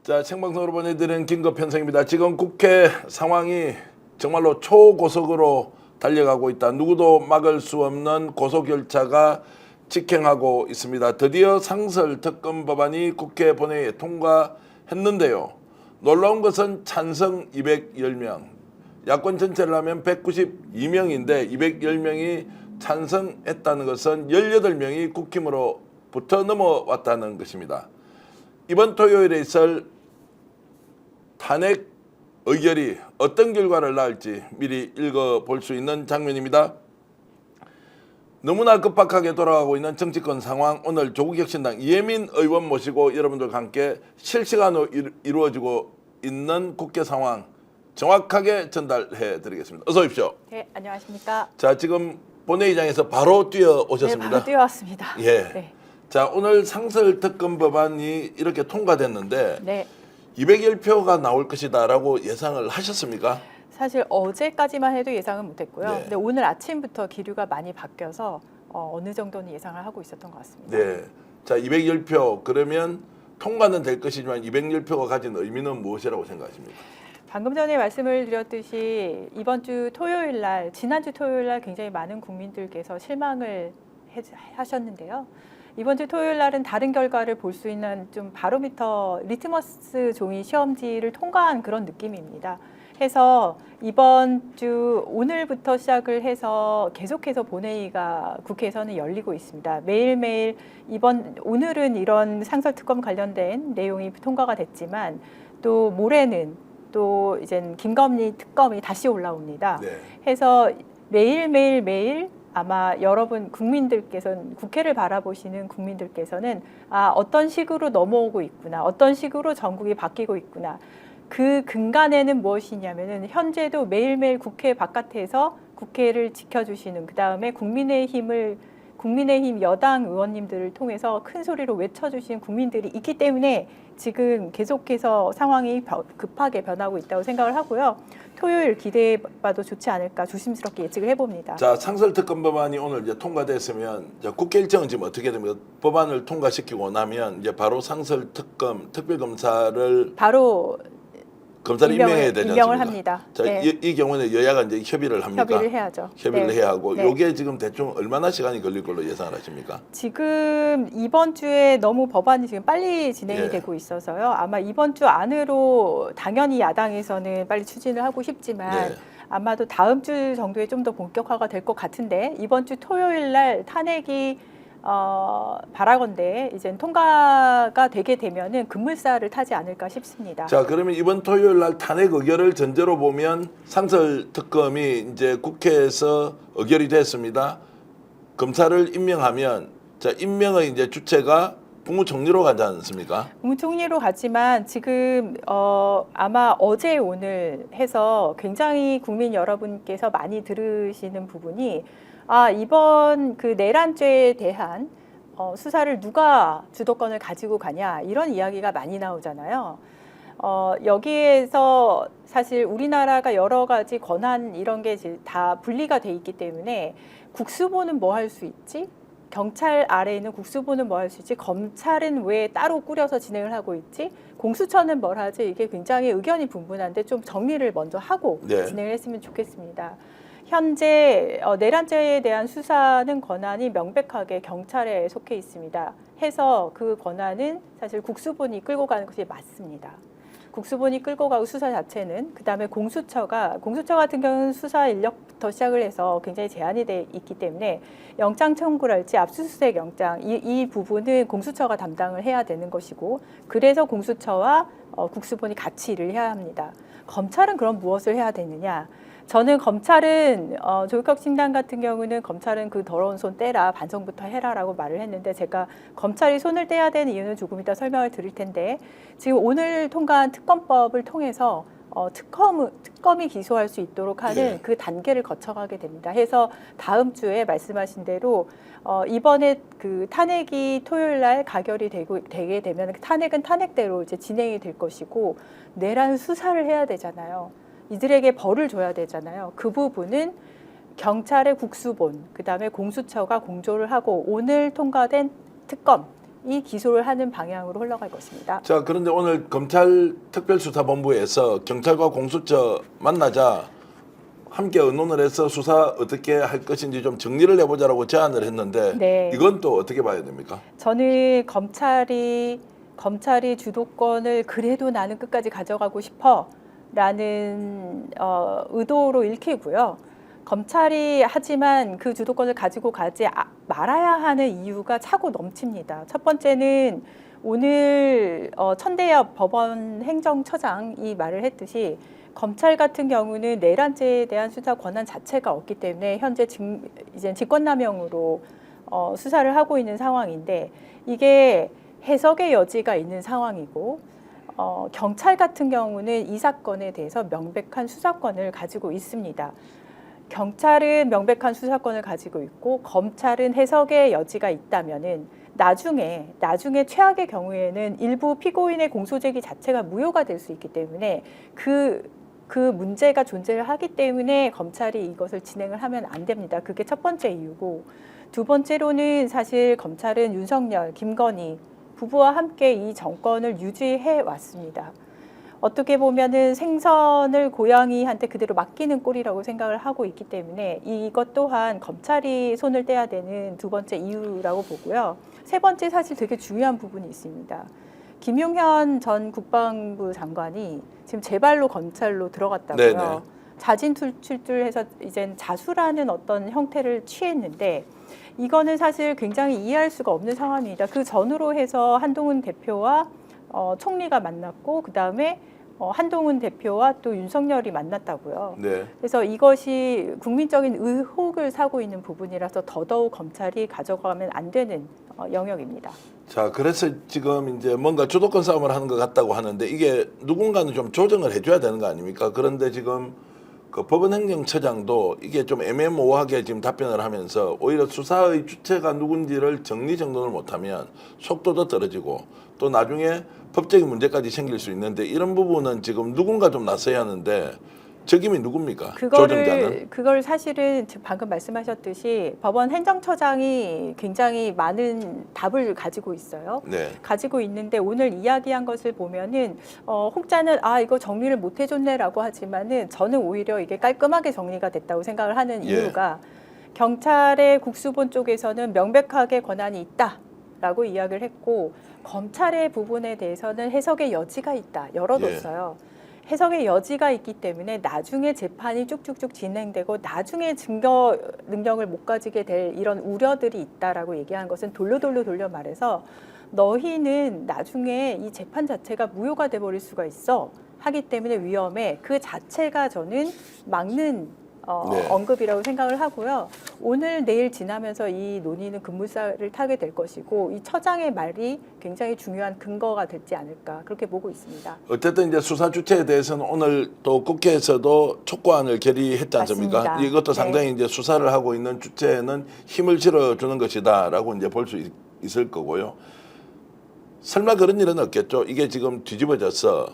자, 생방송으로 보내드리는 긴급 편성입니다. 지금 국회 상황이 정말로 초고속으로 달려가고 있다. 누구도 막을 수 없는 고속열차가 직행하고 있습니다. 드디어 상설특검 법안이 국회 본회의에 통과했는데요. 놀라운 것은 찬성 210명, 야권 전체를 하면 192명인데 210명이 찬성했다는 것은 18명이 국힘으로부터 넘어왔다는 것입니다. 이번 토요일에 있을 탄핵 의결이 어떤 결과를 낳을지 미리 읽어볼 수 있는 장면입니다. 너무나 급박하게 돌아가고 있는 정치권 상황, 오늘 조국혁신당 이혜민 의원 모시고 여러분들과 함께 실시간으로 이루어지고 있는 국회 상황 정확하게 전달해 드리겠습니다. 어서 오십시오. 네, 안녕하십니까. 자, 지금 본회의장에서 바로 뛰어오셨습니다. 네, 바로 뛰어왔습니다. 예. 네. 자, 오늘 상설특검 법안이 이렇게 통과됐는데 네. 210표가 나올 것이다라고 예상을 하셨습니까? 사실 어제까지만 해도 예상은 못했고요. 네. 근데 오늘 아침부터 기류가 많이 바뀌어서 어느 정도는 예상을 하고 있었던 것 같습니다. 네. 자, 210표 그러면 통과는 될 것이지만 210표가 가진 의미는 무엇이라고 생각하십니까? 방금 전에 말씀을 드렸듯이 이번 주 토요일 날, 지난주 토요일 날 굉장히 많은 국민들께서 실망을 하셨는데요. 이번 주 토요일 날은 다른 결과를 볼 수 있는 좀 바로미터 리트머스 종이 시험지를 통과한 그런 느낌입니다. 해서 이번 주 오늘부터 시작을 해서 계속해서 본회의가 국회에서는 열리고 있습니다. 매일매일 오늘은 이런 상설특검 관련된 내용이 통과가 됐지만 또 모레는 또 이젠 김건희 특검이 다시 올라옵니다. 네. 해서 매일 아마 여러분 국민들께서는 국회를 바라보시는 국민들께서는 어떤 식으로 넘어오고 있구나, 어떤 식으로 전국이 바뀌고 있구나. 그 근간에는 무엇이냐면은 현재도 매일매일 국회 바깥에서 국회를 지켜주시는 그다음에 국민의힘 여당 의원님들을 통해서 큰 소리로 외쳐주시는 국민들이 있기 때문에 지금 계속해서 상황이 급하게 변하고 있다고 생각을 하고요. 토요일 기대해봐도 좋지 않을까 조심스럽게 예측을 해봅니다. 자, 상설특검 법안이 오늘 이제 통과됐으면 이제 국회 일정은 지금 어떻게 됩니까? 법안을 통과시키고 나면 이제 바로 상설특검 특별검사를 바로 검사를 임명해야 되지 않습니까? 임명을 합니다. 자, 네. 이 경우는 여야가 이제 협의를 합니까? 협의를 해야죠. 협의를 네. 해야 하고 네. 이게 지금 대충 얼마나 시간이 걸릴 걸로 예상을 하십니까? 지금 이번 주에 너무 법안이 지금 빨리 진행이 예. 되고 있어서요. 아마 이번 주 안으로 당연히 야당에서는 빨리 추진을 하고 싶지만 네. 아마도 다음 주 정도에 좀 더 본격화가 될 것 같은데 이번 주 토요일 날 탄핵이 바라건대 이제 통과가 되게 되면은 급물살을 타지 않을까 싶습니다. 자, 그러면 이번 토요일 날 탄핵 의결을 전제로 보면 상설특검이 이제 국회에서 의결이 됐습니다. 검사를 임명하면 자, 임명의 이제 주체가 국무총리로 가지 않습니까? 국무총리로 갔지만 지금 아마 어제 오늘 해서 굉장히 국민 여러분께서 많이 들으시는 부분이 이번 그 내란죄에 대한 수사를 누가 주도권을 가지고 가냐 이런 이야기가 많이 나오잖아요. 여기에서 사실 우리나라가 여러 가지 권한 이런 게 다 분리가 돼 있기 때문에 국수본은 뭐 할 수 있지? 경찰 아래에 있는 국수본은 뭐 할 수 있지? 검찰은 왜 따로 꾸려서 진행을 하고 있지? 공수처는 뭘 하지? 이게 굉장히 의견이 분분한데 좀 정리를 먼저 하고 네. 진행을 했으면 좋겠습니다. 현재 내란죄에 대한 수사는 권한이 명백하게 경찰에 속해 있습니다. 해서 그 권한은 사실 국수본이 끌고 가는 것이 맞습니다. 국수본이 끌고 가고 수사 자체는 그다음에 공수처 같은 경우는 수사 인력부터 시작을 해서 굉장히 제한이 돼 있기 때문에 영장 청구랄지 압수수색 영장 이 부분은 공수처가 담당을 해야 되는 것이고 그래서 공수처와 국수본이 같이 일을 해야 합니다. 검찰은 그럼 무엇을 해야 되느냐? 저는 검찰은 조국혁신당 같은 경우는 검찰은 그 더러운 손 떼라 반성부터 해라라고 말을 했는데 제가 검찰이 손을 떼야 되는 이유는 조금 이따 설명을 드릴 텐데 지금 오늘 통과한 특검법을 통해서 특검이 기소할 수 있도록 하는 예. 그 단계를 거쳐가게 됩니다. 해서 다음 주에 말씀하신 대로 이번에 그 탄핵이 토요일 날 가결이 되게 되면 그 탄핵은 탄핵대로 이제 진행이 될 것이고 내란 수사를 해야 되잖아요. 이들에게 벌을 줘야 되잖아요. 그 부분은 경찰의 국수본, 그다음에 공수처가 공조를 하고 오늘 통과된 특검 기소를 하는 방향으로 흘러갈 것입니다. 자, 그런데 오늘 검찰 특별수사본부에서 경찰과 공수처 만나자 함께 의논을 해서 수사 어떻게 할 것인지 좀 정리를 해보자라고 제안을 했는데 네. 이건 또 어떻게 봐야 됩니까? 저는 검찰이 주도권을 그래도 나는 끝까지 가져가고 싶어라는 의도로 읽히고요. 검찰이 하지만 그 주도권을 가지고 가지 말아야 하는 이유가 차고 넘칩니다. 첫 번째는 오늘 천대엽 법원 행정처장이 말을 했듯이 검찰 같은 경우는 내란죄에 대한 수사 권한 자체가 없기 때문에 현재 이제 직권남용으로 수사를 하고 있는 상황인데 이게 해석의 여지가 있는 상황이고 경찰 같은 경우는 이 사건에 대해서 명백한 수사권을 가지고 있습니다. 경찰은 명백한 수사권을 가지고 있고 검찰은 해석의 여지가 있다면은 나중에 최악의 경우에는 일부 피고인의 공소제기 자체가 무효가 될 수 있기 때문에 그 문제가 존재를 하기 때문에 검찰이 이것을 진행을 하면 안 됩니다. 그게 첫 번째 이유고 두 번째로는 사실 검찰은 윤석열, 김건희 부부와 함께 이 정권을 유지해 왔습니다. 어떻게 보면은 생선을 고양이한테 그대로 맡기는 꼴이라고 생각을 하고 있기 때문에 이것 또한 검찰이 손을 떼야 되는 두 번째 이유라고 보고요. 세 번째 사실 되게 중요한 부분이 있습니다. 김용현 전 국방부 장관이 지금 제발로 검찰로 들어갔다고요. 네네. 자진 출두해서 이젠 자수라는 어떤 형태를 취했는데 이거는 사실 굉장히 이해할 수가 없는 상황입니다. 그 전후로 해서 한동훈 대표와 총리가 만났고 그 다음에 한동훈 대표와 또 윤석열이 만났다고요. 네. 그래서 이것이 국민적인 의혹을 사고 있는 부분이라서 더더욱 검찰이 가져가면 안 되는 영역입니다. 자, 그래서 지금 이제 뭔가 주도권 싸움을 하는 것 같다고 하는데 이게 누군가는 좀 조정을 해줘야 되는 거 아닙니까? 그런데 지금 그 법원행정처장도 이게 좀 애매모호하게 지금 답변을 하면서 오히려 수사의 주체가 누군지를 정리정돈을 못하면 속도도 떨어지고 또 나중에 법적인 문제까지 생길 수 있는데 이런 부분은 지금 누군가 좀 나서야 하는데 적임이 누굽니까? 조정자는? 그걸 사실은 지금 방금 말씀하셨듯이 법원 행정처장이 굉장히 많은 답을 가지고 있어요. 네. 가지고 있는데 오늘 이야기한 것을 보면은 혹자는 이거 정리를 못 해줬네라고 하지만은 저는 오히려 이게 깔끔하게 정리가 됐다고 생각을 하는 예. 이유가 경찰의 국수본 쪽에서는 명백하게 권한이 있다라고 이야기를 했고 검찰의 부분에 대해서는 해석의 여지가 있다 열어뒀어요. 해석의 여지가 있기 때문에 나중에 재판이 쭉쭉쭉 진행되고 나중에 증거 능력을 못 가지게 될 이런 우려들이 있다라고 얘기한 것은 돌려 말해서 너희는 나중에 이 재판 자체가 무효가 돼버릴 수가 있어 하기 때문에 위험해. 그 자체가 저는 막는 언급이라고 생각을 하고요. 오늘 내일 지나면서 이 논의는 급물살을 타게 될 것이고 이 처장의 말이 굉장히 중요한 근거가 되지 않을까 그렇게 보고 있습니다. 어쨌든 이제 수사 주체에 대해서는 오늘 또 국회에서도 촉구안을 결의했지 않습니까? 맞습니다. 이것도 네. 상당히 이제 수사를 하고 있는 주체에는 힘을 실어주는 것이다라고 이제 볼 수 있을 거고요. 설마 그런 일은 없겠죠. 이게 지금 뒤집어져서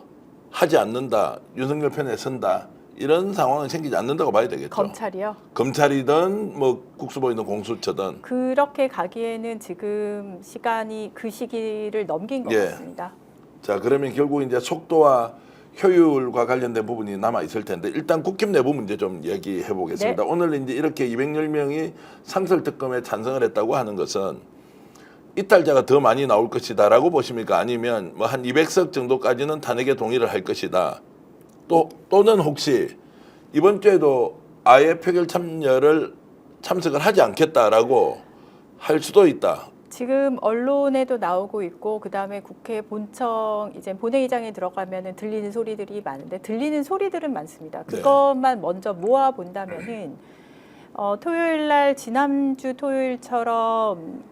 하지 않는다, 윤석열 편에 선다. 이런 상황은 생기지 않는다고 봐야 되겠죠. 검찰이요? 검찰이든 뭐 국수본이든 공수처든. 그렇게 가기에는 지금 시간이 그 시기를 넘긴 것 예. 같습니다. 자, 그러면 결국 이제 속도와 효율과 관련된 부분이 남아 있을 텐데 일단 국힘 내부 문제 좀 얘기해 보겠습니다. 네. 오늘 이제 이렇게 210명이 상설 특검에 찬성을 했다고 하는 것은 이탈자가 더 많이 나올 것이다라고 보십니까? 아니면 뭐 한 200석 정도까지는 탄핵에 동의를 할 것이다. 또는 혹시 이번 주에도 아예 표결 참석을 하지 않겠다라고 할 수도 있다. 지금 언론에도 나오고 있고 그다음에 국회 본청 이제 본회의장에 들어가면은 들리는 소리들이 많은데 들리는 소리들은 많습니다. 그것만 먼저 모아 본다면은 토요일 날 지난주 토요일처럼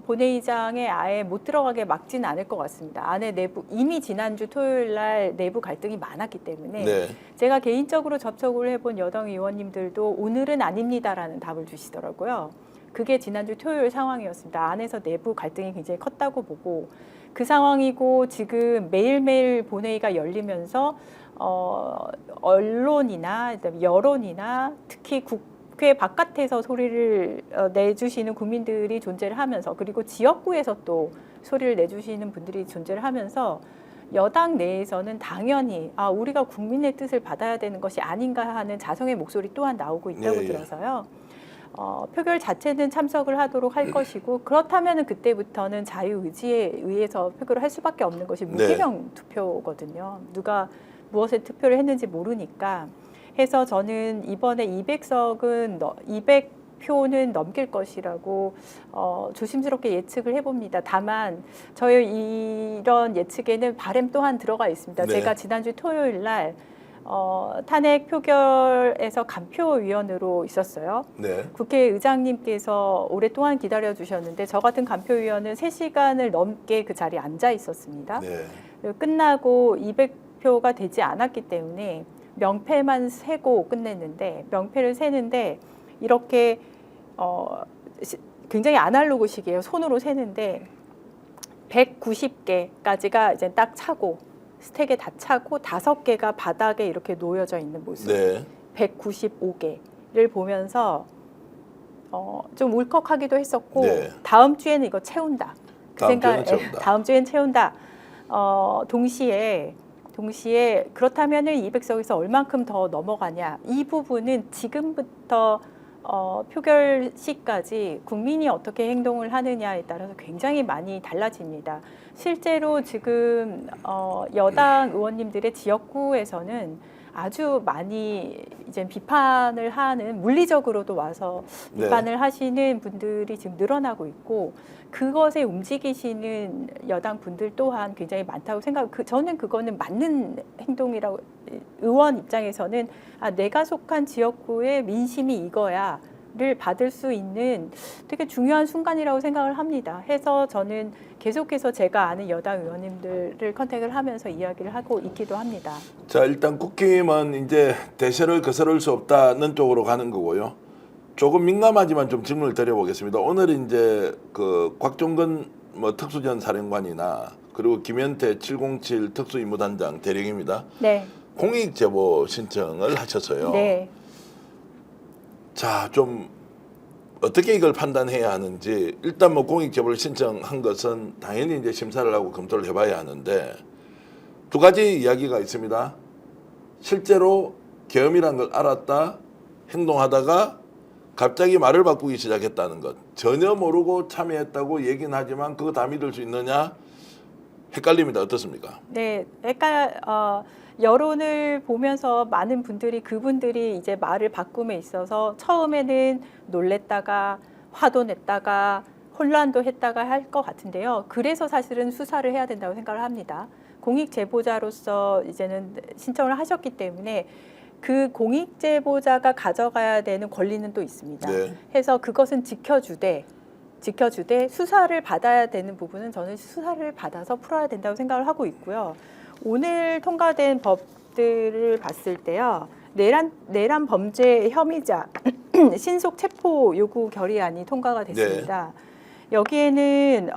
본회의장에 아예 못 들어가게 막지는 않을 것 같습니다. 안에 내부 이미 지난주 토요일 날 내부 갈등이 많았기 때문에 네. 제가 개인적으로 접촉을 해본 여당 의원님들도 오늘은 아닙니다라는 답을 주시더라고요. 그게 지난주 토요일 상황이었습니다. 안에서 내부 갈등이 굉장히 컸다고 보고 그 상황이고 지금 매일매일 본회의가 열리면서 언론이나 여론이나 특히 국회 바깥에서 소리를 내주시는 국민들이 존재를 하면서 그리고 지역구에서 또 소리를 내주시는 분들이 존재를 하면서 여당 내에서는 당연히 우리가 국민의 뜻을 받아야 되는 것이 아닌가 하는 자성의 목소리 또한 나오고 있다고 예, 예. 들어서요. 표결 자체는 참석을 하도록 할 것이고 그렇다면 그때부터는 자유의지에 의해서 표결을 할 수밖에 없는 것이 무기명 투표거든요. 누가 무엇에 투표를 했는지 모르니까 해서 저는 이번에 200표는 넘길 것이라고 조심스럽게 예측을 해봅니다. 다만 저희 이런 예측에는 바람 또한 들어가 있습니다. 네. 제가 지난주 토요일 날 탄핵 표결에서 간표위원으로 있었어요. 네. 국회의장님께서 오랫동안 기다려 주셨는데 저 같은 간표위원은 3시간을 넘게 그 자리에 앉아 있었습니다. 네. 끝나고 200표가 되지 않았기 때문에 명패만 세고 끝냈는데 명패를 세는데 이렇게 굉장히 아날로그식이에요. 손으로 세는데 190개까지가 이제 딱 차고 스택에 다 차고 5개가 바닥에 이렇게 놓여져 있는 모습. 네. 195개를 보면서 좀 울컥하기도 했었고 네. 다음 주에는 이거 채운다. 그 다음 주에는 생각, 채운다. 다음 주엔 채운다. 동시에 그렇다면은 200석에서 얼만큼 더 넘어가냐. 이 부분은 지금부터 표결 시까지 국민이 어떻게 행동을 하느냐에 따라서 굉장히 많이 달라집니다. 실제로 지금 여당 의원님들의 지역구에서는 아주 많이 이제 비판을 하는 물리적으로도 와서 네. 비판을 하시는 분들이 지금 늘어나고 있고 그것에 움직이시는 여당 분들 또한 굉장히 많다고 저는 그거는 맞는 행동이라고 의원 입장에서는 내가 속한 지역구의 민심이 이거야를 받을 수 있는 되게 중요한 순간이라고 생각을 합니다. 해서 저는 계속해서 제가 아는 여당 의원님들을 컨택을 하면서 이야기를 하고 있기도 합니다. 자, 일단 국힘은 이제 대세를 거스를 수 없다는 쪽으로 가는 거고요. 조금 민감하지만 좀 질문을 드려보겠습니다. 오늘 이제 그 곽종근 특수전 사령관이나 그리고 김현태 707 특수임무단장 대령입니다. 네. 공익 제보 신청을 하셨어요. 네. 자, 좀 어떻게 이걸 판단해야 하는지 일단 공익 제보를 신청한 것은 당연히 이제 심사를 하고 검토를 해봐야 하는데 두 가지 이야기가 있습니다. 실제로 계엄이란 걸 알았다 행동하다가 갑자기 말을 바꾸기 시작했다는 것. 전혀 모르고 참여했다고 얘기는 하지만 그거 다 믿을 수 있느냐? 헷갈립니다. 어떻습니까? 네, 여론을 보면서 많은 분들이 그분들이 이제 말을 바꿈에 있어서 처음에는 놀랬다가 화도 냈다가 혼란도 했다가 할 것 같은데요. 그래서 사실은 수사를 해야 된다고 생각을 합니다. 공익 제보자로서 이제는 신청을 하셨기 때문에 그 공익 제보자가 가져가야 되는 권리는 또 있습니다. 네. 해서 그것은 지켜주되 수사를 받아야 되는 부분은 저는 수사를 받아서 풀어야 된다고 생각을 하고 있고요. 오늘 통과된 법들을 봤을 때요. 내란 범죄 혐의자 신속 체포 요구 결의안이 통과가 됐습니다. 여기에는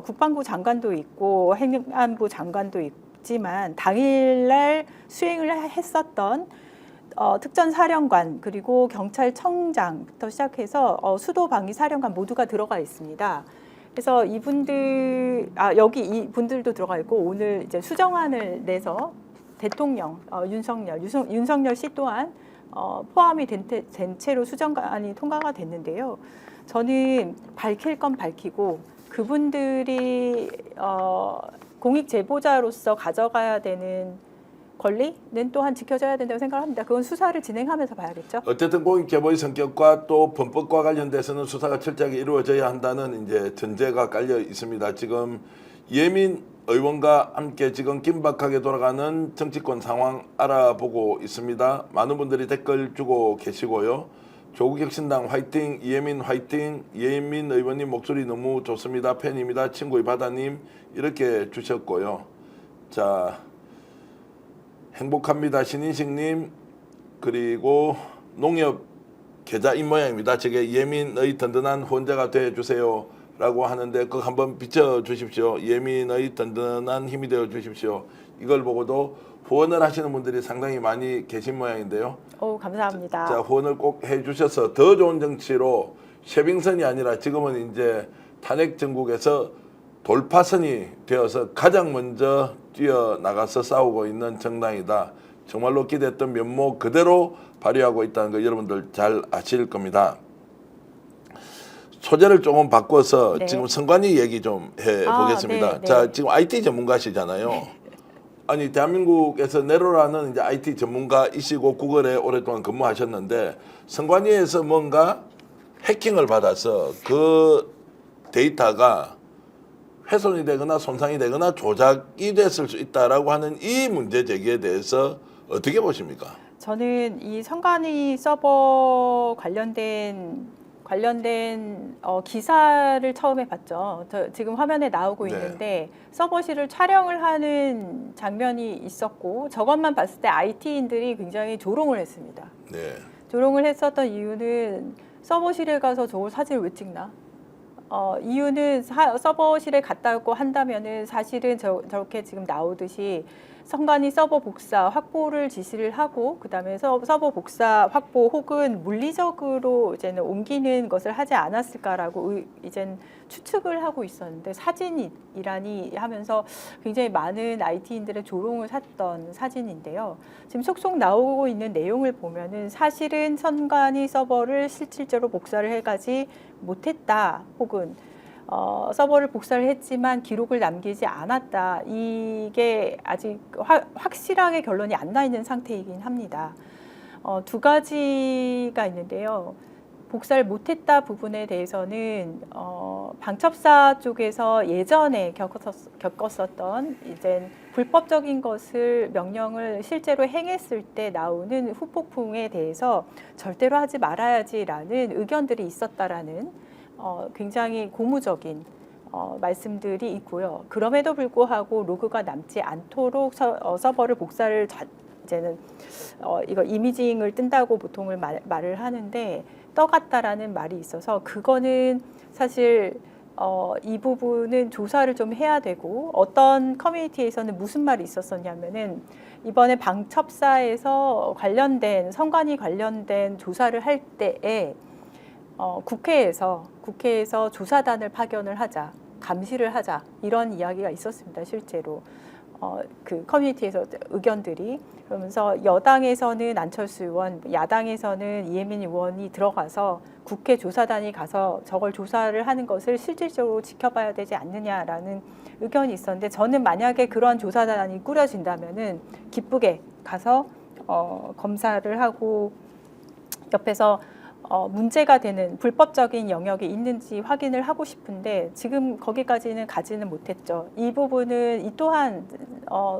국방부 장관도 있고 행안부 장관도 있지만 당일날 수행을 했었던 특전사령관 그리고 경찰청장부터 시작해서 수도방위사령관 모두가 들어가 있습니다. 그래서 이분들 여기 이 분들도 들어가 있고 오늘 이제 수정안을 내서 대통령 윤석열 씨 또한 포함이 된 채로 수정안이 통과가 됐는데요. 저는 밝힐 건 밝히고 그분들이 공익 제보자로서 가져가야 되는 권리는 또한 지켜져야 된다고 생각합니다. 그건 수사를 진행하면서 봐야겠죠. 어쨌든 공익 제보의 성격과 또 범법과 관련돼서는 수사가 철저하게 이루어져야 한다는 이제 전제가 깔려 있습니다. 지금 이혜민 의원과 함께 지금 긴박하게 돌아가는 정치권 상황 알아보고 있습니다. 많은 분들이 댓글 주고 계시고요. 조국혁신당 화이팅, 이혜민 화이팅, 이혜민 의원님 목소리 너무 좋습니다. 팬입니다. 친구의 바다님 이렇게 주셨고요. 자, 행복합니다. 신인식님 그리고 농협 계좌인 모양입니다. 저게 이혜민의 든든한 후원자가 되어주세요 라고 하는데 그거 한번 비춰주십시오. 이혜민의 든든한 힘이 되어주십시오. 이걸 보고도 후원을 하시는 분들이 상당히 많이 계신 모양인데요. 감사합니다. 자, 후원을 꼭 해주셔서 더 좋은 정치로 쉐빙선이 아니라 지금은 이제 탄핵 정국에서 돌파선이 되어서 가장 먼저 뛰어나가서 싸우고 있는 정당이다. 정말로 기대했던 면모 그대로 발휘하고 있다는 거 여러분들 잘 아실 겁니다. 소재를 조금 바꿔서 네. 지금 선관위 얘기 좀 해보겠습니다. 네, 네. 자, 지금 IT 전문가시잖아요. 아니 대한민국에서 네로라는 이제 IT 전문가이시고 구글에 오랫동안 근무하셨는데 선관위에서 뭔가 해킹을 받아서 그 데이터가 훼손이 되거나 손상이 되거나 조작이 됐을 수 있다라고 하는 이 문제 제기에 대해서 어떻게 보십니까? 저는 이 선관위 서버 관련된 기사를 처음에 봤죠. 지금 화면에 나오고 네. 있는데 서버실을 촬영을 하는 장면이 있었고 저것만 봤을 때 IT인들이 굉장히 조롱을 했습니다. 네. 조롱을 했었던 이유는 서버실에 가서 저걸 사진을 왜 찍나? 이유는 서버실에 갔다고 한다면은 사실은 저렇게 지금 나오듯이 선관위 서버 복사 확보를 지시를 하고 그다음에 서버 복사 확보 혹은 물리적으로 이제는 옮기는 것을 하지 않았을까라고 이젠 추측을 하고 있었는데 사진이라니 하면서 굉장히 많은 IT인들의 조롱을 샀던 사진인데요. 지금 속속 나오고 있는 내용을 보면은 사실은 선관위 서버를 실질적으로 복사를 해가지 못했다 혹은 서버를 복사를 했지만 기록을 남기지 않았다. 이게 아직 확실하게 결론이 안 나 있는 상태이긴 합니다. 두 가지가 있는데요. 복사를 못했다 부분에 대해서는 방첩사 쪽에서 예전에 겪었었던 이제 불법적인 것을 명령을 실제로 행했을 때 나오는 후폭풍에 대해서 절대로 하지 말아야지라는 의견들이 있었다라는 굉장히 고무적인 말씀들이 있고요. 그럼에도 불구하고 로그가 남지 않도록 서버를 복사를 이제는 이거 이미징을 뜬다고 보통을 말을 하는데 떠갔다라는 말이 있어서 그거는 사실 이 부분은 조사를 좀 해야 되고 어떤 커뮤니티에서는 무슨 말이 있었었냐면은 이번에 방첩사에서 관련된 선관위 관련된 조사를 할 때에 국회에서 조사단을 파견을 하자, 감시를 하자 이런 이야기가 있었습니다. 실제로 그 커뮤니티에서 의견들이 그러면서 여당에서는 안철수 의원, 야당에서는 이혜민 의원이 들어가서 국회 조사단이 가서 저걸 조사를 하는 것을 실질적으로 지켜봐야 되지 않느냐라는 의견이 있었는데 저는 만약에 그런 조사단이 꾸려진다면은 기쁘게 가서 검사를 하고 옆에서 문제가 되는 불법적인 영역이 있는지 확인을 하고 싶은데 지금 거기까지는 가지는 못했죠. 이 부분은 이 또한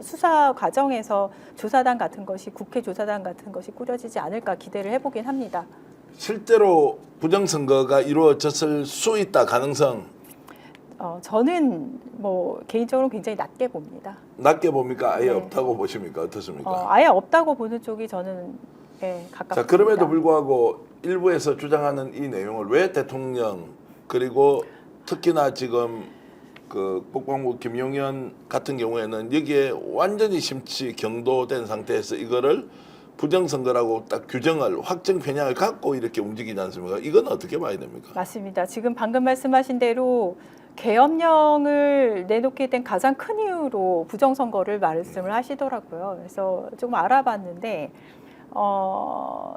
수사 과정에서 조사단 같은 것이 국회 조사단 같은 것이 꾸려지지 않을까 기대를 해보긴 합니다. 실제로 부정선거가 이루어졌을 수 있다 가능성 저는 뭐 개인적으로 굉장히 낮게 봅니다. 낮게 봅니까? 아예 네. 없다고 보십니까? 어떻습니까? 아예 없다고 보는 쪽이 저는 가깝습니다. 자, 그럼에도 불구하고 일부에서 주장하는 이 내용을 왜 대통령 그리고 특히나 지금 그 국방부 김용현 같은 경우에는 여기에 완전히 심취 경도된 상태에서 이거를 부정선거라고 딱 규정을 확정 편향을 갖고 이렇게 움직이지 않습니까? 이건 어떻게 봐야 됩니까? 맞습니다. 지금 방금 말씀하신 대로 계엄령을 내놓게 된 가장 큰 이유로 부정선거를 말씀을 하시더라고요. 그래서 조금 알아봤는데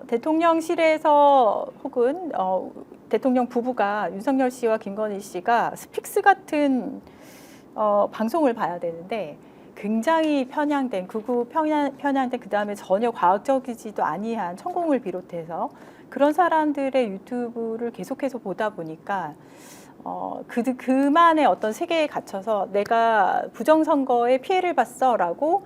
대통령실에서 혹은 대통령 부부가 윤석열 씨와 김건희 씨가 스픽스 같은 방송을 봐야 되는데 굉장히 편향된 극우 편향된 그다음에 전혀 과학적이지도 아니한 천공을 비롯해서 그런 사람들의 유튜브를 계속해서 보다 보니까 그만의 어떤 세계에 갇혀서 내가 부정선거에 피해를 봤어라고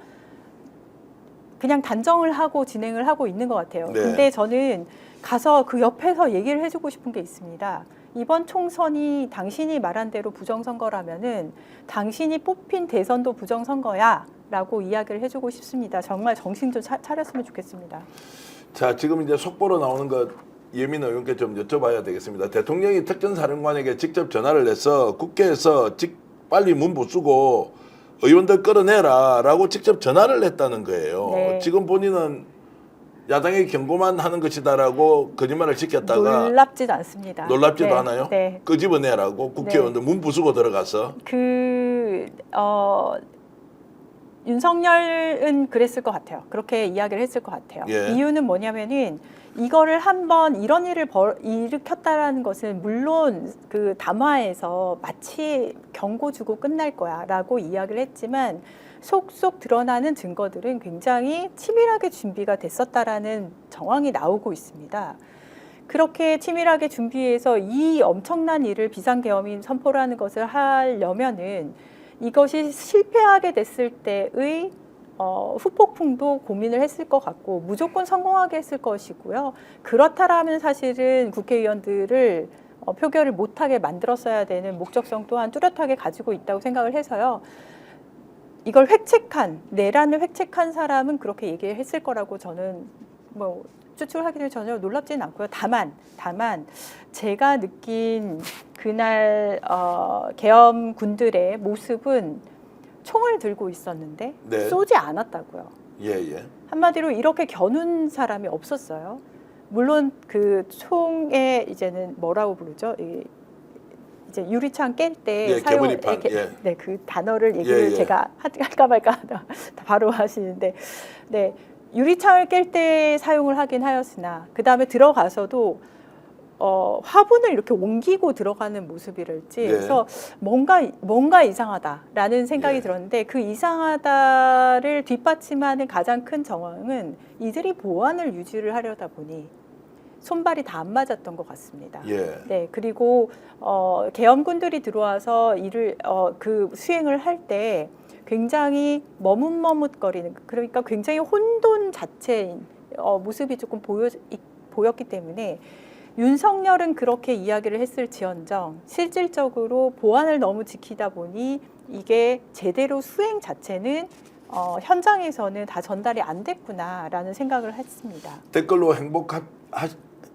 그냥 단정을 하고 진행을 하고 있는 것 같아요. 네. 근데 저는 가서 그 옆에서 얘기를 해주고 싶은 게 있습니다. 이번 총선이 당신이 말한 대로 부정선거라면은 당신이 뽑힌 대선도 부정선거야 라고 이야기를 해주고 싶습니다. 정말 정신 좀 차렸으면 좋겠습니다. 자, 지금 이제 속보로 나오는 것 예민 의원께 좀 여쭤봐야 되겠습니다. 대통령이 특전사령관에게 직접 전화를 해서 국회에서 빨리 문부 쓰고 의원들 끌어내라라고 직접 전화를 했다는 거예요. 네. 지금 본인은 야당의 경고만 하는 것이다라고 거짓말을 지켰다가 놀랍지도 않습니다. 놀랍지도 네, 않아요. 네. 끄집어내라고 국회의원들 문 부수고 들어가서 윤석열은 그랬을 것 같아요. 그렇게 이야기를 했을 것 같아요. 예. 이유는 뭐냐면은 이거를 한번 이런 일을 일으켰다라는 것은 물론 그 담화에서 마치 경고 주고 끝날 거야라고 이야기를 했지만 속속 드러나는 증거들은 굉장히 치밀하게 준비가 됐었다라는 정황이 나오고 있습니다. 그렇게 치밀하게 준비해서 이 엄청난 일을 비상계엄인 선포라는 것을 하려면은 이것이 실패하게 됐을 때의 후폭풍도 고민을 했을 것 같고 무조건 성공하게 했을 것이고요. 그렇다라면 사실은 국회의원들을 표결을 못하게 만들었어야 되는 목적성 또한 뚜렷하게 가지고 있다고 생각을 해서요. 이걸 내란을 획책한 사람은 그렇게 얘기했을 거라고 저는 뭐 추측하기는 전혀 놀랍지는 않고요. 다만 제가 느낀 그날 계엄군들의 모습은 총을 들고 있었는데 네. 쏘지 않았다고요. 예. 한마디로 이렇게 겨눈 사람이 없었어요. 물론 그 총에 이제는 뭐라고 부르죠? 이제 유리창 깰 때 예, 개머리판. 예. 네, 그 단어를 얘기를 예. 제가 할까 말까 바로 하시는데, 네, 유리창을 깰 때 사용을 하긴 하였으나 그 다음에 들어가서도 화분을 이렇게 옮기고 들어가는 모습이랄지 예. 그래서 뭔가 이상하다라는 생각이 예. 들었는데 그 이상하다를 뒷받침하는 가장 큰 정황은 이들이 보안을 유지를 하려다 보니 손발이 다 안 맞았던 것 같습니다. 예. 네, 그리고 계엄군들이 들어와서 그 수행을 할 때 굉장히 머뭇머뭇거리는, 그러니까 굉장히 혼돈 자체인 모습이 조금 보였기 때문에 윤석열은 그렇게 이야기를 했을지언정 실질적으로 보안을 너무 지키다 보니 이게 제대로 수행 자체는 현장에서는 다 전달이 안 됐구나라는 생각을 했습니다. 댓글로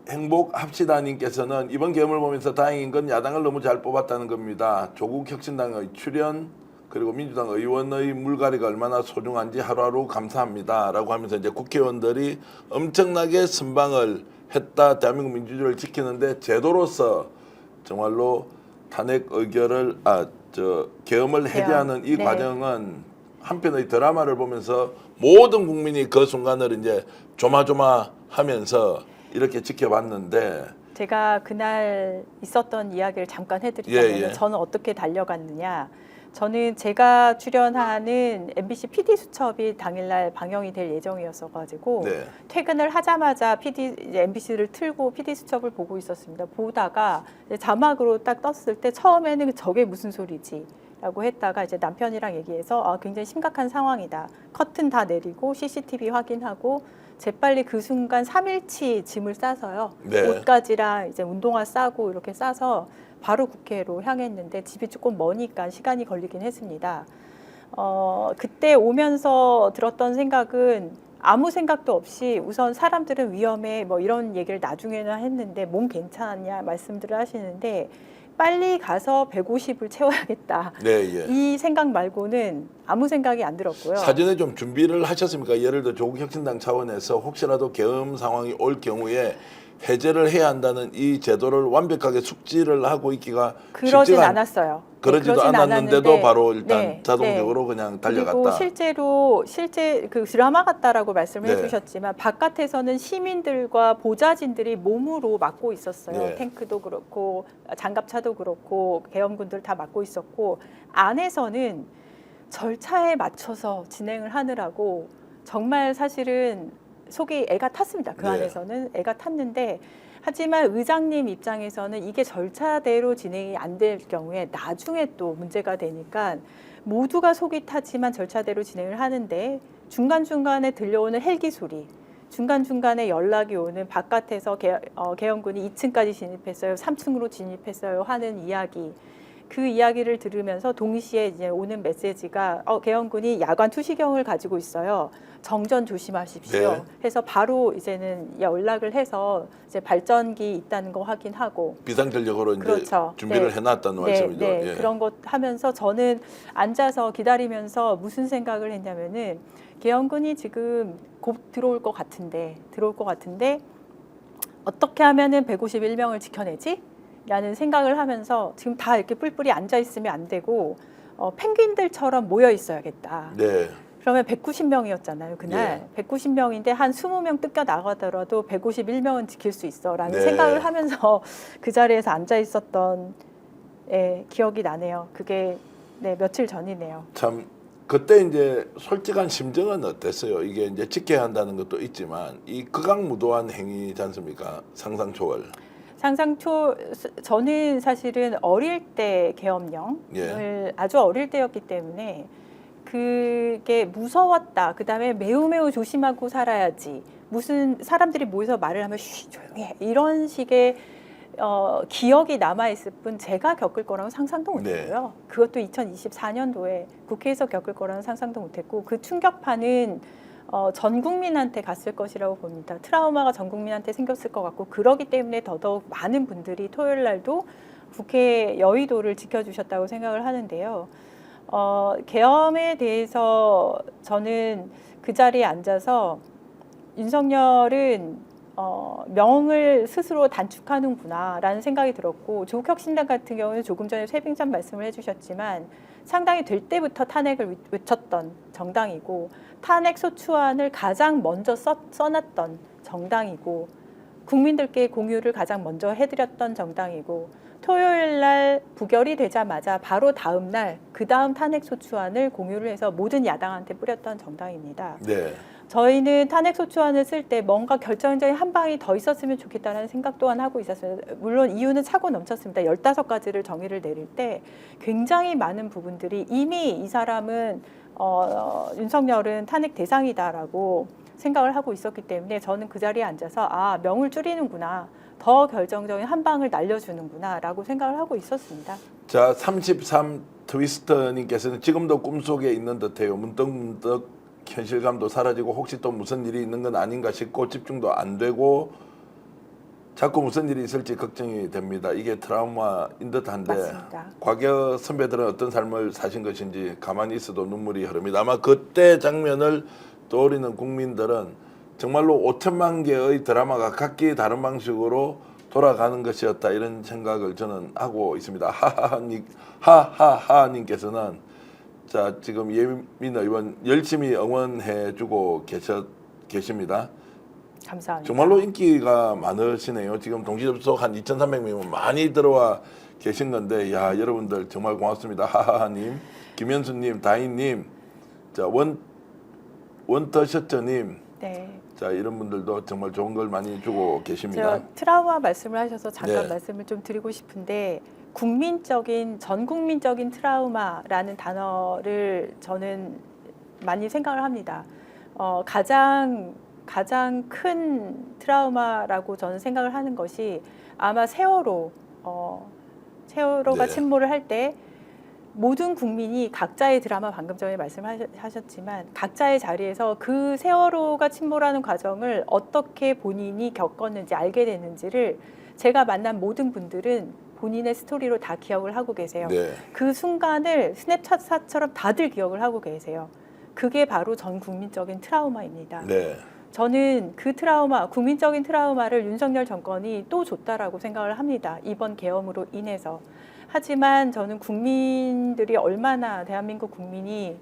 행복합시다님께서는 이번 계엄을 보면서 다행인 건 야당을 너무 잘 뽑았다는 겁니다. 조국 혁신당의 출연 그리고 민주당 의원의 물갈이가 얼마나 소중한지 하루하루 감사합니다. 라고 하면서 이제 국회의원들이 엄청나게 선방을 했다. 대한민국 민주주의를 지키는데 제도로서 정말로 탄핵 의결을 계엄을 해제하는 이 네. 과정은 한편의 드라마를 보면서 모든 국민이 그 순간을 이제 조마조마하면서 이렇게 지켜봤는데 제가 그날 있었던 이야기를 잠깐 해드리자면 예. 저는 어떻게 달려갔느냐. 저는 제가 출연하는 MBC PD 수첩이 당일날 방영이 될 예정이었어가지고 네. 퇴근을 하자마자 MBC를 틀고 PD 수첩을 보고 있었습니다. 보다가 이제 자막으로 딱 떴을 때 처음에는 저게 무슨 소리지? 라고 했다가 이제 남편이랑 얘기해서 굉장히 심각한 상황이다. 커튼 다 내리고 CCTV 확인하고 재빨리 그 순간 3일치 짐을 싸서요. 네. 옷가지랑 이제 운동화 싸고 이렇게 싸서 바로 국회로 향했는데 집이 조금 머니까 시간이 걸리긴 했습니다. 그때 오면서 들었던 생각은 아무 생각도 없이 우선 사람들은 위험해 뭐 이런 얘기를 나중에는 했는데 몸 괜찮았냐 말씀들을 하시는데 빨리 가서 150을 채워야겠다. 네, 예. 이 생각 말고는 아무 생각이 안 들었고요. 사전에 좀 준비를 하셨습니까? 예를 들어 조국 혁신당 차원에서 혹시라도 계엄 상황이 올 경우에 해제를 해야 한다는 이 제도를 완벽하게 숙지를 하고 있기가 그러진 않았어요. 그러지도 그러진 않았는데도 않았는데, 바로 일단 네, 자동적으로 그냥 달려갔다. 그리고 실제 그 드라마 같다라고 말씀을 네. 해주셨지만 바깥에서는 시민들과 보좌진들이 몸으로 막고 있었어요. 네. 탱크도 그렇고 장갑차도 그렇고 계엄군들 다 막고 있었고 안에서는 절차에 맞춰서 진행을 하느라고 정말 사실은 속이 애가 탔습니다. 그 네. 안에서는 애가 탔는데 하지만 의장님 입장에서는 이게 절차대로 진행이 안 될 경우에 나중에 또 문제가 되니까 모두가 속이 타지만 절차대로 진행을 하는데 중간중간에 들려오는 헬기 소리, 중간중간에 연락이 오는 바깥에서 계엄군이 2층까지 진입했어요, 3층으로 진입했어요 하는 이야기, 그 이야기를 들으면서 동시에 이제 오는 메시지가 계엄군이 야간 투시경을 가지고 있어요. 정전 조심하십시오. 네. 해서 바로 이제는 연락을 해서 이제 발전기 있다는 거 확인하고 비상전력으로 이제 그렇죠. 준비를 네. 해놨다는 네, 말씀이죠. 네. 예. 그런 것 하면서 저는 앉아서 기다리면서 무슨 생각을 했냐면은 계엄군이 지금 곧 들어올 것 같은데 어떻게 하면은 151명을 지켜내지? 라는 생각을 하면서 지금 다 이렇게 뿔뿔이 앉아 있으면 안 되고 펭귄들처럼 모여 있어야겠다. 네. 그러면 190명이었잖아요 그날. 190명인데 한 20명 뜯겨 나가더라도 151명은 지킬 수 있어라는 네. 생각을 하면서 그 자리에서 앉아 있었던 기억이 나네요. 그게 며칠 전이네요. 참 그때 이제 솔직한 심정은 어땠어요? 이게 이제 지켜야 한다는 것도 있지만 이 극악무도한 행위지 않습니까? 상상 초월. 저는 사실은 어릴 때 계엄령을 아주 어릴 때였기 때문에 그게 무서웠다. 그다음에 매우 조심하고 살아야지. 무슨 사람들이 모여서 말을 하면 쉬 조용히 해. 이런 식의 기억이 남아있을 뿐 제가 겪을 거라고 상상도 못했고요. 그것도 2024년도에 국회에서 겪을 거라는 상상도 못했고 그 충격파는 전 국민한테 갔을 것이라고 봅니다. 트라우마가 전 국민한테 생겼을 것 같고 그러기 때문에 더더욱 많은 분들이 토요일 날도 국회 여의도를 지켜주셨다고 생각을 하는데요. 계엄에 대해서 저는 그 자리에 앉아서 윤석열은 명을 스스로 단축하는구나라는 생각이 들었고 조국혁신당 같은 경우는 조금 전에 쇄빙전 말씀을 해주셨지만 상당히 될 때부터 탄핵을 외쳤던 정당이고 탄핵 소추안을 가장 먼저 써놨던 정당이고 국민들께 공유를 가장 먼저 해드렸던 정당이고 토요일 날 부결이 되자마자 바로 다음 날 그 다음 탄핵 소추안을 공유를 해서 모든 야당한테 뿌렸던 정당입니다. 네. 저희는 탄핵 소추안을 쓸 때 뭔가 결정적인 한 방이 더 있었으면 좋겠다는 생각 또한 하고 있었어요. 물론 이유는 차고 넘쳤습니다. 15가지를 정의를 내릴 때 굉장히 많은 부분들이 이미 이 사람은 윤석열은 탄핵 대상이다라고 생각을 하고 있었기 때문에 저는 그 자리에 앉아서 명을 줄이는구나. 더 결정적인 한 방을 날려주는구나 라고 생각을 하고 있었습니다. 자, 33 트위스터님께서는 지금도 꿈속에 있는 듯해요. 문득문득 현실감도 사라지고 혹시 또 무슨 일이 있는 건 아닌가 싶고 집중도 안 되고 자꾸 무슨 일이 있을지 걱정이 됩니다. 이게 트라우마인 듯한데 맞습니다. 과거 선배들은 어떤 삶을 사신 것인지 가만히 있어도 눈물이 흐릅니다. 아마 그때 장면을 떠올리는 국민들은 정말로 5천만 개의 드라마가 각기 다른 방식으로 돌아가는 것이었다 이런 생각을 저는 하고 있습니다. 하하하님께서는 자 지금 예민 의원 열심히 응원해주고 계십니다. 감사합니다. 정말로 인기가 많으시네요. 지금 동시 접속 한 2,300명 많이 들어와 계신 건데 야 여러분들 정말 고맙습니다. 하하하님, 김현수님, 다인님, 자 원터셔츠님. 네. 자 이런 분들도 정말 좋은 걸 많이 주고 계십니다. 제가 트라우마 말씀을 하셔서 잠깐 네. 말씀을 좀 드리고 싶은데 전 국민적인 트라우마라는 단어를 저는 많이 생각을 합니다. 가장 큰 트라우마라고 저는 생각을 하는 것이 아마 세월호가 네. 침몰을 할 때 모든 국민이 각자의 드라마 방금 전에 말씀하셨지만 각자의 자리에서 그 세월호가 침몰하는 과정을 어떻게 본인이 겪었는지 알게 됐는지를 제가 만난 모든 분들은 본인의 스토리로 다 기억을 하고 계세요. 네. 그 순간을 스냅샷처럼 다들 기억을 하고 계세요. 그게 바로 전 국민적인 트라우마입니다. 네. 저는 그 트라우마, 국민적인 트라우마를 윤석열 정권이 또 줬다라고 생각을 합니다. 이번 계엄으로 인해서. 하지만 저는 국민들이 얼마나 대한민국 국민이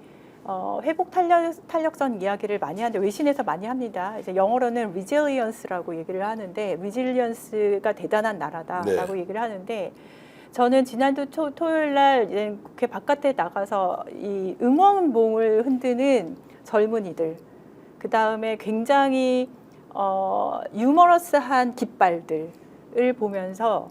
회복 탄력성 이야기를 많이 하는데 외신에서 많이 합니다. 이제 영어로는 resilience라고 얘기를 하는데 resilience가 대단한 나라다라고 네. 얘기를 하는데 저는 지난주 토요일 날 국회 바깥에 나가서 이 응원봉을 흔드는 젊은이들 그 다음에 굉장히 유머러스한 깃발들을 보면서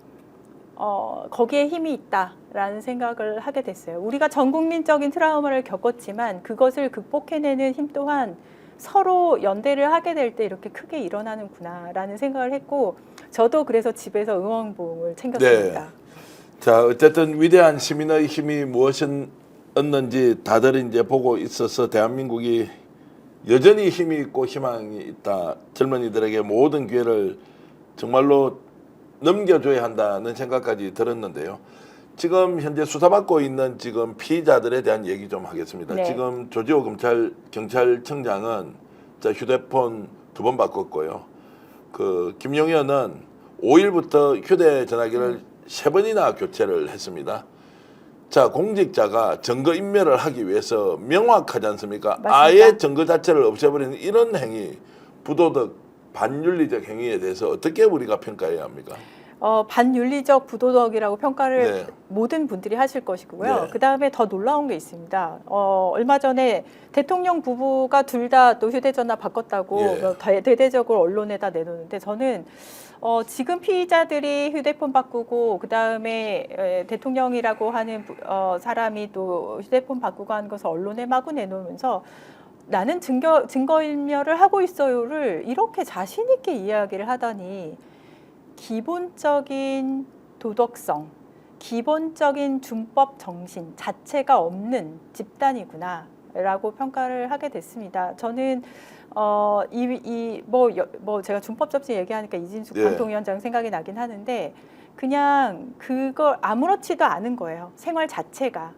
거기에 힘이 있다라는 생각을 하게 됐어요. 우리가 전 국민적인 트라우마를 겪었지만 그것을 극복해내는 힘 또한 서로 연대를 하게 될 때 이렇게 크게 일어나는구나라는 생각을 했고 저도 그래서 집에서 응원봉을 챙겼습니다. 네. 자, 어쨌든 위대한 시민의 힘이 무엇이었는지 다들 이제 보고 있어서 대한민국이 여전히 힘이 있고 희망이 있다. 젊은이들에게 모든 기회를 정말로 넘겨줘야 한다는 생각까지 들었는데요. 지금 현재 수사받고 있는 지금 피의자들에 대한 얘기 좀 하겠습니다. 네. 지금 조지호 경찰청장은 자, 휴대폰 2번 바꿨고요. 그 김용현은 5일부터 휴대전화기를 3번이나 교체를 했습니다. 자, 공직자가 증거 인멸을 하기 위해서 명확하지 않습니까? 맞습니다. 아예 증거 자체를 없애버리는 이런 행위, 부도덕, 반윤리적 행위에 대해서 어떻게 우리가 평가해야 합니까? 반윤리적 부도덕이라고 평가를 네. 모든 분들이 하실 것이고요. 네. 그 다음에 더 놀라운 게 있습니다. 얼마 전에 대통령 부부가 둘 다 또 휴대전화 바꿨다고 예. 뭐 대대적으로 언론에다 내놓는데 저는 지금 피의자들이 휴대폰 바꾸고 그 다음에 대통령이라고 하는 사람이 또 휴대폰 바꾸고 하는 것을 언론에 마구 내놓으면서 나는 증거인멸을 하고 있어요를 이렇게 자신 있게 이야기를 하더니 기본적인 도덕성, 기본적인 준법 정신 자체가 없는 집단이구나라고 평가를 하게 됐습니다. 저는 뭐 제가 준법 정신 얘기하니까 이진숙 예. 방통위원장 생각이 나긴 하는데 그냥 그걸 아무렇지도 않은 거예요. 생활 자체가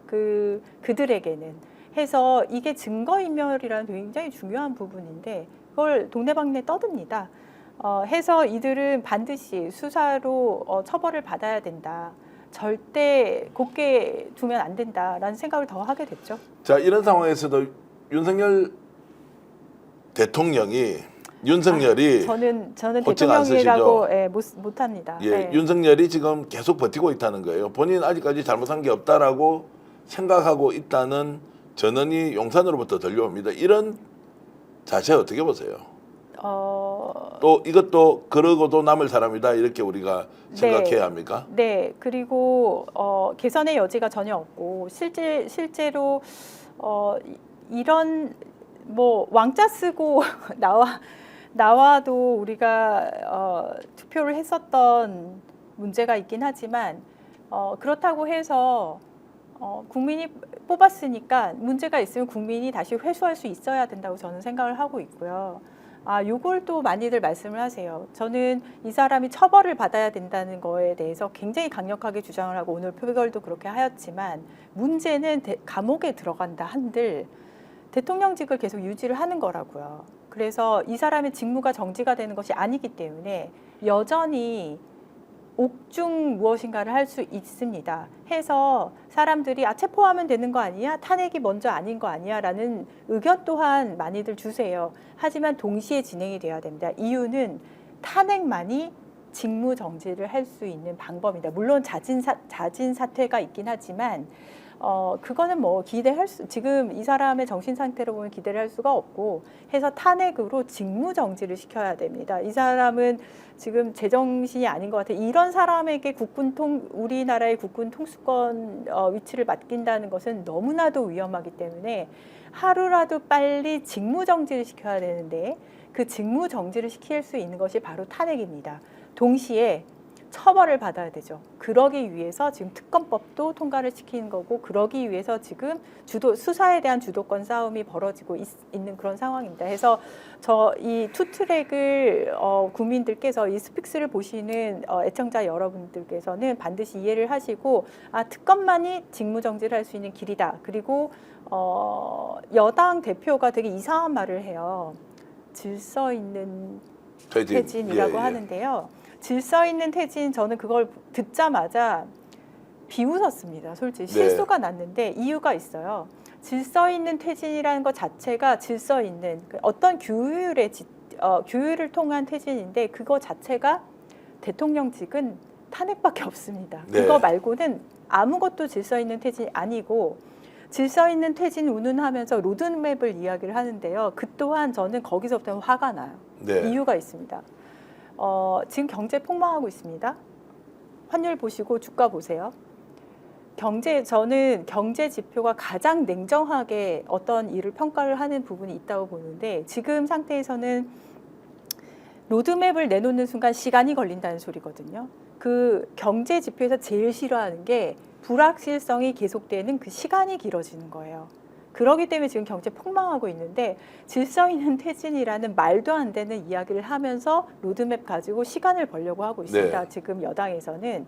그들에게는 해서 이게 증거인멸이라는 굉장히 중요한 부분인데 그걸 동네방네 떠듭니다. 해서 이들은 반드시 수사로 처벌을 받아야 된다. 절대 곱게 두면 안 된다라는 생각을 더 하게 됐죠. 자, 이런 상황에서도 윤석열 대통령이 윤석열이 저는 호칭 안 대통령이라고 못합니다. 예, 네. 윤석열이 지금 계속 버티고 있다는 거예요. 본인 아직까지 잘못한 게 없다라고 생각하고 있다는 전언이 용산으로부터 들려옵니다. 이런 자세 어떻게 보세요? 또 이것도 그러고도 남을 사람이다 이렇게 우리가 생각해야 합니까? 네, 그리고 개선의 여지가 전혀 없고 실제로 이런 뭐 왕자 쓰고 나와도 우리가 투표를 했었던 문제가 있긴 하지만 그렇다고 해서 국민이 뽑았으니까 문제가 있으면 국민이 다시 회수할 수 있어야 된다고 저는 생각을 하고 있고요. 요걸 또 많이들 말씀을 하세요. 저는 이 사람이 처벌을 받아야 된다는 거에 대해서 굉장히 강력하게 주장을 하고 오늘 표결도 그렇게 하였지만 문제는 감옥에 들어간다 한들 대통령직을 계속 유지를 하는 거라고요. 그래서 이 사람의 직무가 정지가 되는 것이 아니기 때문에 여전히 옥중 무엇인가를 할 수 있습니다. 해서 사람들이 체포하면 되는 거 아니야? 탄핵이 먼저 아닌 거 아니야? 라는 의견 또한 많이들 주세요. 하지만 동시에 진행이 돼야 됩니다. 이유는 탄핵만이 직무 정지를 할 수 있는 방법입니다. 물론 자진 사퇴가 있긴 하지만 그거는 뭐 지금 이 사람의 정신 상태로 보면 기대를 할 수가 없고 해서 탄핵으로 직무 정지를 시켜야 됩니다. 이 사람은 지금 제정신이 아닌 것 같아요. 이런 사람에게 우리나라의 국군 통수권 위치를 맡긴다는 것은 너무나도 위험하기 때문에 하루라도 빨리 직무 정지를 시켜야 되는데 그 직무 정지를 시킬 수 있는 것이 바로 탄핵입니다. 동시에 처벌을 받아야 되죠. 그러기 위해서 지금 특검법도 통과를 시키는 거고 그러기 위해서 지금 수사에 대한 주도권 싸움이 벌어지고 있는 그런 상황입니다. 그래서 이 투트랙을 국민들께서 이 스픽스를 보시는 애청자 여러분들께서는 반드시 이해를 하시고 특검만이 직무정지를 할 수 있는 길이다. 그리고 여당 대표가 되게 이상한 말을 해요. 질서 있는 퇴진이라고 하는데요. 질서 있는 퇴진 저는 그걸 듣자마자 비웃었습니다. 솔직히 실소가 났는데 이유가 있어요. 질서 있는 퇴진이라는 것 자체가 질서 있는 어떤 규율을 통한 퇴진인데 그거 자체가 대통령직은 탄핵밖에 없습니다. 네. 그거 말고는 아무것도 질서 있는 퇴진이 아니고 질서 있는 퇴진 운운하면서 로드맵을 이야기를 하는데요. 그 또한 저는 거기서부터 화가 나요. 네. 이유가 있습니다. 지금 경제 폭망하고 있습니다. 환율 보시고 주가 보세요. 저는 경제 지표가 가장 냉정하게 어떤 일을 평가를 하는 부분이 있다고 보는데 지금 상태에서는 로드맵을 내놓는 순간 시간이 걸린다는 소리거든요. 그 경제 지표에서 제일 싫어하는 게 불확실성이 계속되는 그 시간이 길어지는 거예요. 그러기 때문에 지금 경제 폭망하고 있는데 질서 있는 퇴진이라는 말도 안 되는 이야기를 하면서 로드맵 가지고 시간을 벌려고 하고 있습니다. 네. 지금 여당에서는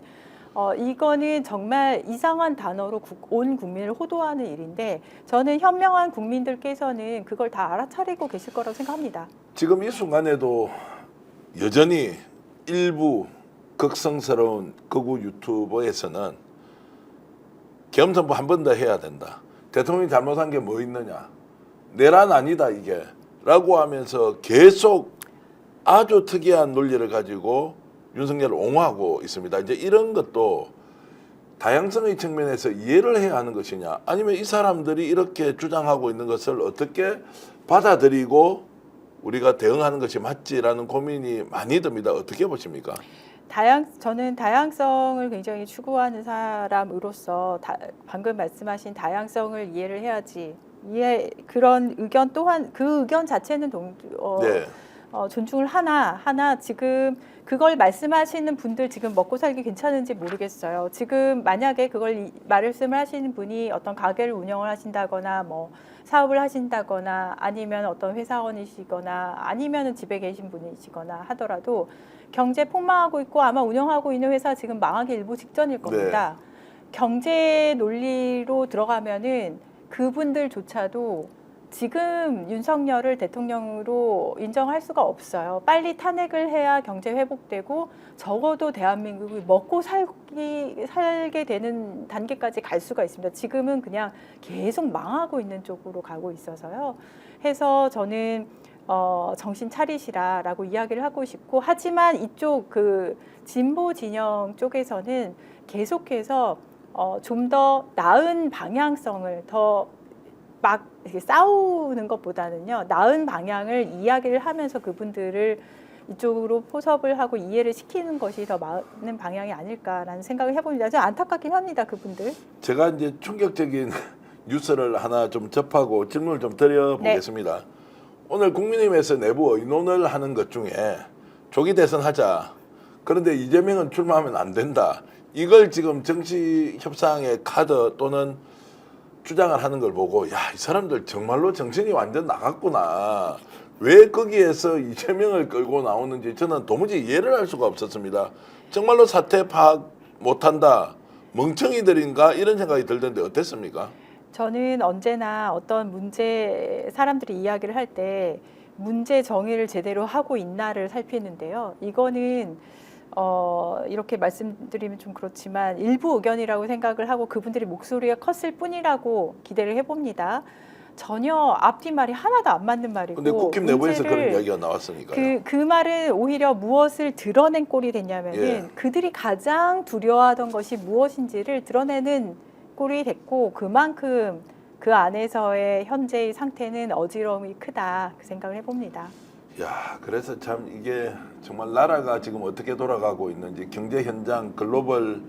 이거는 정말 이상한 단어로 온 국민을 호도하는 일인데 저는 현명한 국민들께서는 그걸 다 알아차리고 계실 거라고 생각합니다. 지금 이 순간에도 여전히 일부 극성스러운 극우 유튜버에서는 겸손부 한 번 더 해야 된다. 대통령이 잘못한 게 뭐 있느냐. 내란 아니다 이게. 라고 하면서 계속 아주 특이한 논리를 가지고 윤석열을 옹호하고 있습니다. 이제 이런 것도 다양성의 측면에서 이해를 해야 하는 것이냐. 아니면 이 사람들이 이렇게 주장하고 있는 것을 어떻게 받아들이고 우리가 대응하는 것이 맞지라는 고민이 많이 듭니다. 어떻게 보십니까? 저는 다양성을 굉장히 추구하는 사람으로서 방금 말씀하신 다양성을 이해를 해야지. 그런 의견 또한 그 의견 자체는 네. 존중을 하나 지금 그걸 말씀하시는 분들 지금 먹고 살기 괜찮은지 모르겠어요. 지금 만약에 그걸 말씀을 하시는 분이 어떤 가게를 운영을 하신다거나 뭐 사업을 하신다거나 아니면 어떤 회사원이시거나 아니면 집에 계신 분이시거나 하더라도 경제 폭망하고 있고 아마 운영하고 있는 회사 지금 망하기 일보 직전일 겁니다. 경제 논리로 들어가면은 그분들조차도 지금 윤석열을 대통령으로 인정할 수가 없어요. 빨리 탄핵을 해야 경제 회복되고 적어도 대한민국이 먹고 살게 되는 단계까지 갈 수가 있습니다. 지금은 그냥 계속 망하고 있는 쪽으로 가고 있어서요. 해서 저는 정신 차리시라라고 이야기를 하고 싶고 하지만 이쪽 그 진보 진영 쪽에서는 계속해서 좀 더 나은 방향성을 더 막 싸우는 것보다는요 나은 방향을 이야기를 하면서 그분들을 이쪽으로 포섭을 하고 이해를 시키는 것이 더 맞는 방향이 아닐까라는 생각을 해봅니다. 좀 안타깝긴 합니다 그분들. 제가 이제 충격적인 뉴스를 하나 좀 접하고 질문을 좀 드려보겠습니다. 네. 오늘 국민의힘에서 내부 의논을 하는 것 중에 조기 대선 하자. 그런데 이재명은 출마하면 안 된다. 이걸 지금 정치 협상의 카드 또는 주장을 하는 걸 보고 야, 이 사람들 정말로 정신이 완전 나갔구나. 왜 거기에서 이재명을 끌고 나오는지 저는 도무지 이해를 할 수가 없었습니다. 정말로 사태 파악 못한다. 멍청이들인가 이런 생각이 들던데 어땠습니까? 저는 언제나 어떤 문제 사람들이 이야기를 할 때 문제 정의를 제대로 하고 있나를 살피는데요. 이거는 이렇게 말씀드리면 좀 그렇지만 일부 의견이라고 생각을 하고 그분들이 목소리가 컸을 뿐이라고 기대를 해봅니다. 전혀 앞뒤 말이 하나도 안 맞는 말이고. 근데 국힘 내부에서 그런 이야기가 나왔으니까요. 그 말은 오히려 무엇을 드러낸 꼴이 됐냐면은 예. 그들이 가장 두려워하던 것이 무엇인지를 드러내는 꼴이 됐고 그만큼 그 안에서의 현재의 상태는 어지러움이 크다 그 생각을 해봅니다. 야, 그래서 참 이게 정말 나라가 지금 어떻게 돌아가고 있는지 경제 현장 글로벌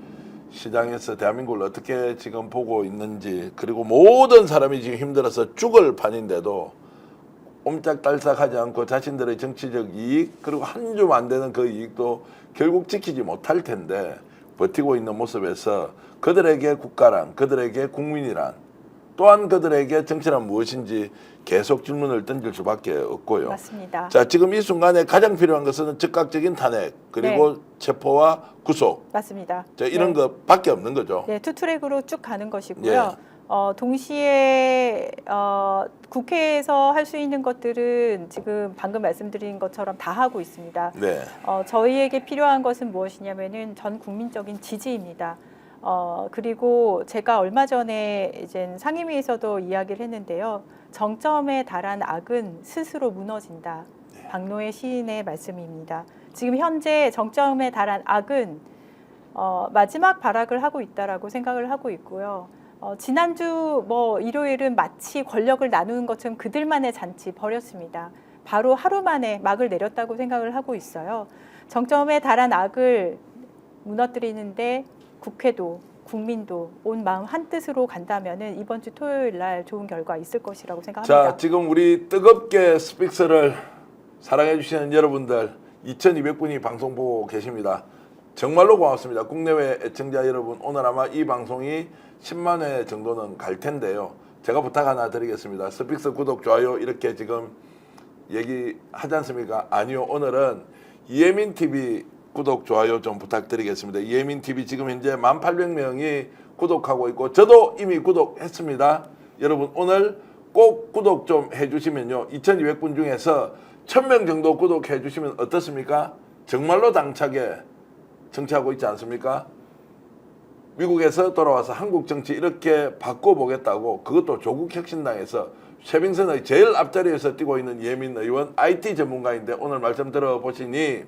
시장에서 대한민국을 어떻게 지금 보고 있는지 그리고 모든 사람이 지금 힘들어서 죽을 판인데도 옴짝달싹하지 않고 자신들의 정치적 이익 그리고 한 줌 안 되는 그 이익도 결국 지키지 못할 텐데 버티고 있는 모습에서 그들에게 국가란 그들에게 국민이란 또한 그들에게 정치란 무엇인지 계속 질문을 던질 수밖에 없고요. 맞습니다. 자, 지금 이 순간에 가장 필요한 것은 즉각적인 탄핵 그리고 네. 체포와 구속. 맞습니다. 자, 이런 네. 것밖에 없는 거죠. 네, 투트랙으로 쭉 가는 것이고요. 예. 동시에 국회에서 할 수 있는 것들은 지금 방금 말씀드린 것처럼 다 하고 있습니다. 네. 저희에게 필요한 것은 무엇이냐면은 전 국민적인 지지입니다. 그리고 제가 얼마 전에 이제 상임위에서도 이야기를 했는데요. 정점에 달한 악은 스스로 무너진다. 박노해 시인의 말씀입니다. 지금 현재 정점에 달한 악은 마지막 발악을 하고 있다라고 생각을 하고 있고요. 지난주 일요일은 마치 권력을 나누는 것처럼 그들만의 잔치 벌였습니다. 바로 하루 만에 막을 내렸다고 생각을 하고 있어요. 정점에 달한 악을 무너뜨리는데 국회도 국민도 온 마음 한뜻으로 간다면은 이번 주 토요일 날 좋은 결과 있을 것이라고 생각합니다. 자, 지금 우리 뜨겁게 스픽스를 사랑해 주시는 여러분들 2200분이 방송 보고 계십니다. 정말로 고맙습니다. 국내외 애청자 여러분, 오늘 아마 이 방송이 10만 회 정도는 갈 텐데요. 제가 부탁 하나 드리겠습니다. 스픽스 구독, 좋아요 이렇게 지금 얘기하지 않습니까? 아니요. 오늘은 이예민TV 구독, 좋아요 좀 부탁드리겠습니다. 이예민TV 지금 현재 1800명이 구독하고 있고 저도 이미 구독했습니다. 여러분 오늘 꼭 구독 좀 해주시면요. 2200분 중에서 1000명 정도 구독해 주시면 어떻습니까? 정말로 당차게 정치하고 있지 않습니까? 미국에서 돌아와서 한국 정치 이렇게 바꿔보겠다고, 그것도 조국혁신당에서 최빙선의 제일 앞자리에서 뛰고 있는 이예민 의원, IT 전문가인데 오늘 말씀 들어보시니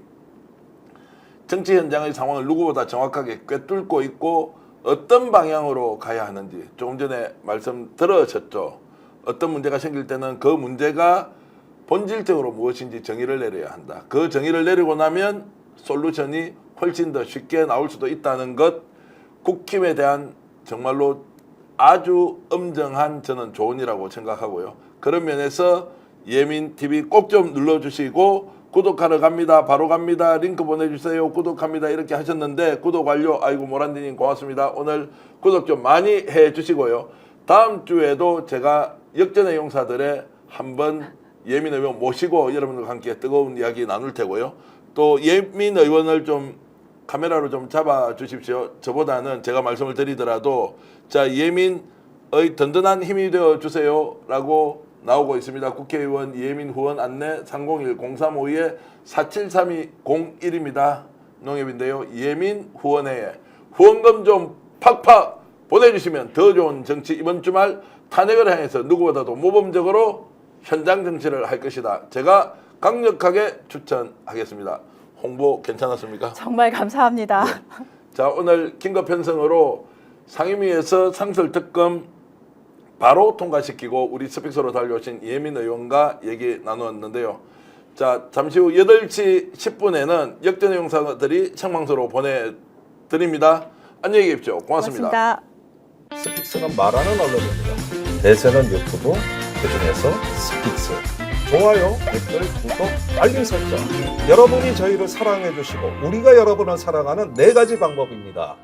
정치 현장의 상황을 누구보다 정확하게 꿰뚫고 있고 어떤 방향으로 가야 하는지 조금 전에 말씀 들으셨죠. 어떤 문제가 생길 때는 그 문제가 본질적으로 무엇인지 정의를 내려야 한다. 그 정의를 내리고 나면 솔루션이 훨씬 더 쉽게 나올 수도 있다는 것, 국힘에 대한 정말로 아주 엄정한 저는 조언이라고 생각하고요. 그런 면에서 예민TV 꼭 좀 눌러주시고, 구독하러 갑니다, 바로 갑니다, 링크 보내주세요, 구독합니다 이렇게 하셨는데 구독 완료. 아이고 모란디님 고맙습니다. 오늘 구독 좀 많이 해주시고요. 다음 주에도 제가 역전의 용사들의 한번 예민 의원 모시고 여러분들과 함께 뜨거운 이야기 나눌 테고요. 또 예민 의원을 좀 카메라로 좀 잡아 주십시오. 저보다는 제가 말씀을 드리더라도 자, 예민의 든든한 힘이 되어 주세요 라고 나오고 있습니다. 국회의원 이예민 후원 안내 301-032-473201입니다. 농협인데요. 이예민 후원회에 후원금 좀 팍팍 보내주시면 더 좋은 정치, 이번 주말 탄핵을 향해서 누구보다도 모범적으로 현장 정치를 할 것이다. 제가 강력하게 추천하겠습니다. 홍보 괜찮았습니까? 정말 감사합니다. 네. 자, 오늘 긴급 편성으로 상임위에서 상설특검 바로 통과시키고 우리 스픽스로 달려오신 이예민 의원과 얘기 나누었는데요. 자, 잠시 후 8시 10분에는 역전의 용사들이 생방송으로 보내드립니다. 안녕히 계십시오. 고맙습니다. 스픽스는 말하는 언론입니다. 대세는 유튜브, 그중에서 스픽스. 좋아요, 댓글, 구독, 알림 설정. 여러분이 저희를 사랑해 주시고 우리가 여러분을 사랑하는 4가지 방법입니다.